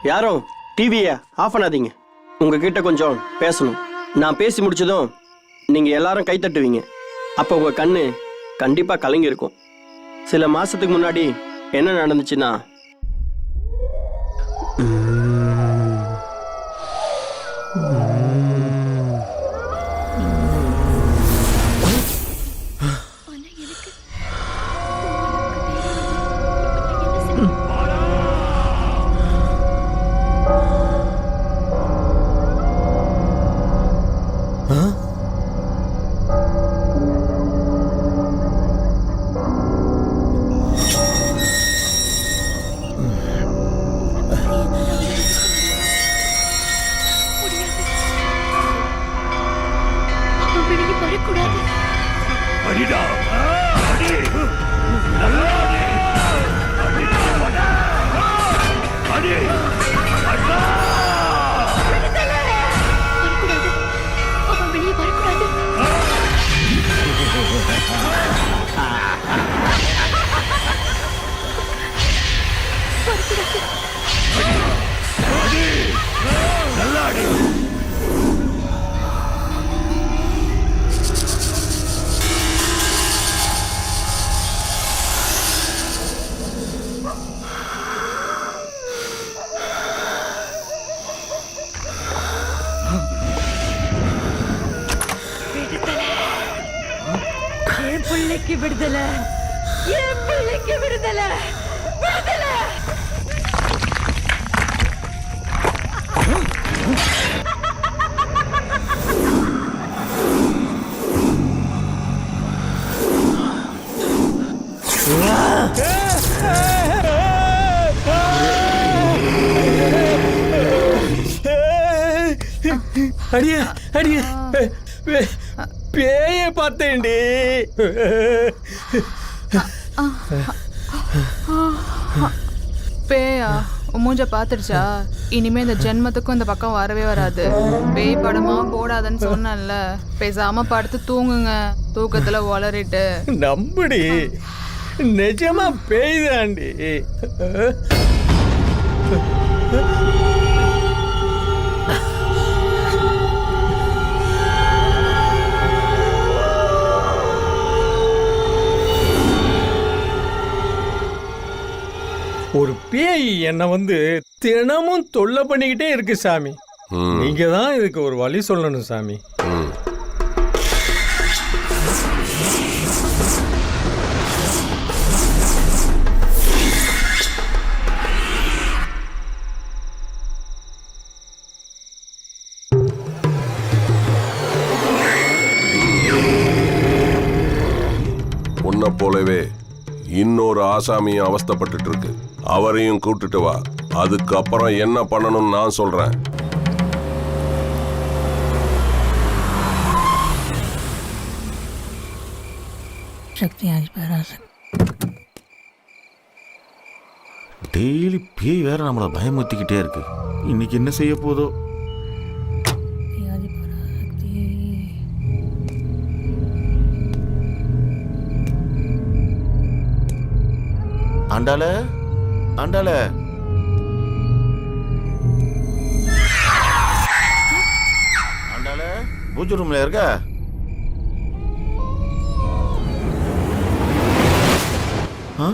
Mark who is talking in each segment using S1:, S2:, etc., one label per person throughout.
S1: யாரும் டிவியை ஆஃப் பண்ணாதீங்க. உங்ககிட்ட கொஞ்சம் பேசணும். நான் பேசி முடிச்சதும் நீங்க எல்லாரும் கை தட்டுவீங்க. அப்போ உங்க கண்ணு கண்டிப்பா கலங்கி இருக்கும். சில மாசத்துக்கு முன்னாடி என்ன நடந்துச்சுன்னா,
S2: விடுதலை, என் பிள்ளைக்கு விடுதலை, விடுதலை.
S3: அடியே அடியே, பேய பார்த்தேன்டி.
S2: பேயா மூஞ்ச பாத்துடுச்சா? இனிமே இந்த ஜென்மத்துக்கும் இந்த பக்கம் வரவே வராது. பேய் படமா போடாதன்னு சொன்னேன்ல, பேசாம படுத்து தூங்குங்க. தூக்கத்துல வளரிட்டு
S3: நம்புடி, நிஜமா பேய் தாண்டி. ஒரு பேய் என்ன தினமும் தொல்லை பண்ணிக்கிட்டே இருக்கு சாமி. நீங்க தான் இதுக்கு ஒரு வழி சொல்லணும் சாமி.
S4: உன்னை போலவே இன்னொரு ஆசாமியும் அவஸ்தைப்பட்டுட்டு இருக்கு. அவரையும் கூட்டிட்டு வா. அதுக்கப்புறம் என்ன பண்ணணும்னு நான் சொல்றேன்.
S5: டெய்லி பேய் வேற நம்மளை பயமுறுத்திக்கிட்டே இருக்கு. இன்னைக்கு என்ன செய்ய போதோ? ஆண்டாள ஆண்டாள ஆண்டாள பூஜை ரூம்ல இருக்க? ஆ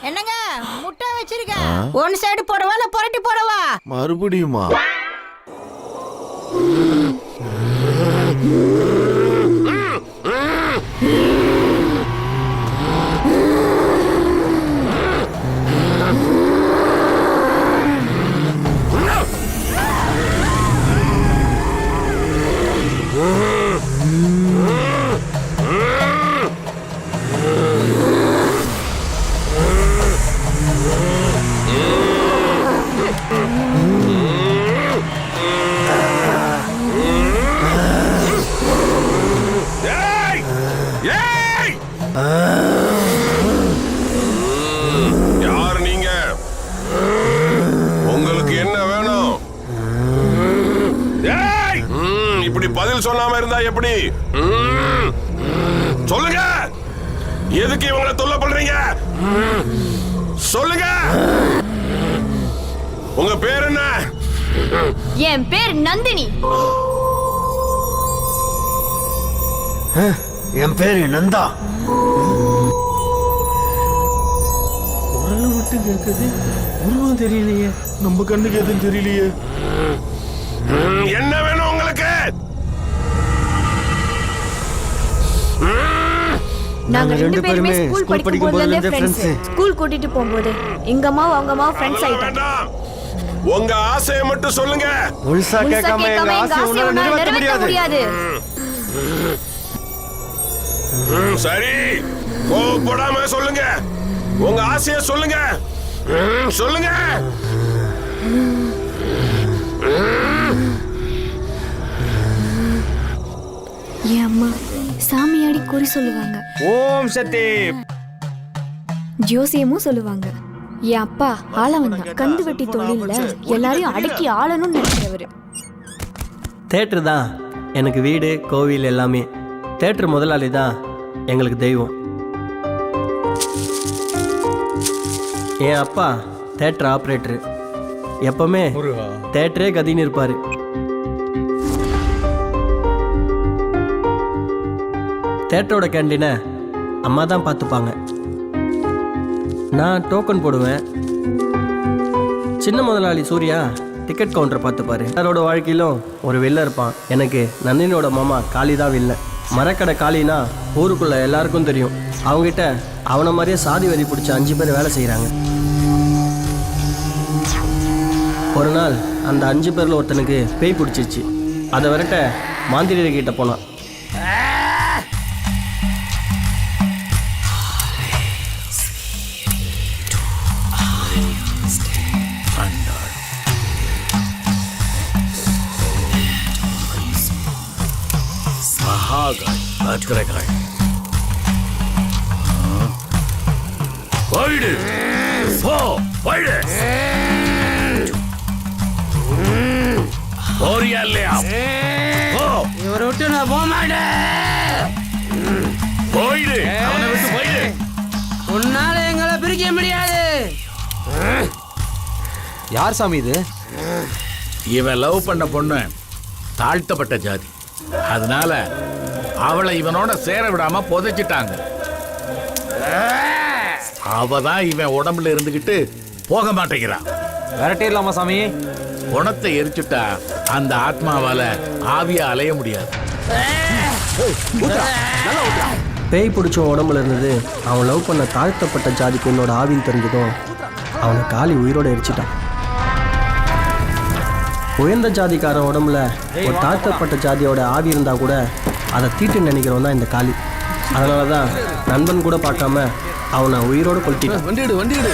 S6: என்னங்க முட்டை வச்சிருக்கேன். ஒன் சைடு போடவா இல்ல புரட்டி போடவா?
S5: மறுபடியுமா?
S4: யார் நீங்க? உங்களுக்கு என்ன வேணும்? இப்படி பதில் சொல்லாம இருந்தா எப்படி? சொல்லுங்க. எதுக்கு இவங்களை தொல்லை பண்றீங்க? சொல்லுங்க. உங்க பேர் என்ன?
S7: என் பேர் நந்தினி.
S8: என் பேரு நந்தா.
S3: குரல் மட்டும் கேட்குது, உருவம் தெரியலையே.
S5: நம்ம கண்ணுக்கு எதுவும் தெரியலையே.
S4: என்ன வேணும் உங்களுக்கு?
S7: நாங்க ரெண்டு பேருமே ஸ்கூல் படிக்கும் போதுல இருந்தே ஃப்ரெண்ட்ஸ். ஸ்கூல் கூட்டிட்டு போகும்போது எங்க அம்மாவும் அவங்க அம்மாவும் ஃப்ரெண்ட்ஸ் ஆயிட்டாங்க.
S4: உங்க ஆசையை மட்டும் சொல்லுங்க.
S8: முழுசா கேட்காம எங்க ஆசையை உன்னால நிறைவேற்ற முடியாது.
S4: சரி, கோவப்படாம சொல்லுங்க. உங்க ஆசையை சொல்லுங்க. சொல்லுங்க.
S7: என் அம்மா சாமியாடி குறி சொல்லுவாங்க.
S8: ஓம் சக்தி.
S7: ஜோசியமும் சொல்லுவாங்க. என் அப்பா ஆளவன் தான். கந்து வெட்டி தொழில்ல எல்லாரையும் அடக்கி ஆளணும்னு நினைக்கிறவரு.
S1: தேட்டர் தான் எனக்கு வீடு, கோவில் எல்லாமே. தேட்டர் முதலாளி தான் எங்களுக்கு தெய்வம். என் அப்பா தேட்டர் ஆப்ரேட்டரு. எப்பவுமே தேட்டரே கதின்னு இருப்பாரு. தேட்டரோட கேண்டீனை அம்மா தான் பார்த்துப்பாங்க. நான் டோக்கன் போடுவேன். சின்ன முதலாளி சூர்யா டிக்கெட் கவுண்டரை பார்த்துப்பாரு. எல்லாரோட வாழ்க்கையிலும் ஒரு வில்ல இருப்பான். எனக்கு நந்தினியோட மாமா காளி தான் வில்ல. மரக்கடை காளினா ஊருக்குள்ள எல்லாருக்கும் தெரியும். அவங்ககிட்ட அவனை மாதிரியே சாதி வரி பிடிச்ச 5 பேர் வேலை செய்கிறாங்க. ஒரு நாள் அந்த 5 பேரில் ஒருத்தனுக்கு பேய் பிடிச்சிருச்சு. அதை விரட்ட மாந்திரிகிட்ட போனான்.
S8: மகாகாய், பத்ரகாய்,
S9: போயிடு போ போயிடு போறியா இல்லையா போ
S10: இவரை விட்டு நான் போக மாட்டேன்.
S9: போயிடு அவனை விட்டு போயிடு
S10: உன்னால எங்களை பிரிக்க முடியாது.
S8: யார் சாமி இது?
S9: இவன் லவ் பண்ண பொண்ணு தாழ்த்தப்பட்ட ஜாதி, அதனால அவளை இவனோட சேர விடாம புதைச்சிட்டாங்க. அவ தான் இவன் உடம்புல இருந்துகிட்டு போக மாட்டேங்கிறான்.
S8: விரட்டிடலாமா சாமி?
S9: குணத்தை எரிச்சுட்டா அந்த ஆத்மாவால ஆவியா அலைய முடியாது.
S1: பேய் பிடிச்ச உடம்புல இருந்தது அவன் லவ் பண்ண தாழ்த்தப்பட்ட ஜாதி பெண்ணோட ஆவின்னு தெரிஞ்சதும் அவனை காளி உயிரோட எரிச்சிட்டான். உயர்ந்த ஜாதிக்காரன் உடம்புல ஒரு தாழ்த்தப்பட்ட ஜாதியோட ஆவி இருந்தா கூட அதை தீட்டு நினைக்கிறவன் தான் இந்த காளி. அதனால தான் நண்பன் கூட பார்க்காம அவனை உயிரோட கொளுத்திட்டான்.
S9: வண்டிடு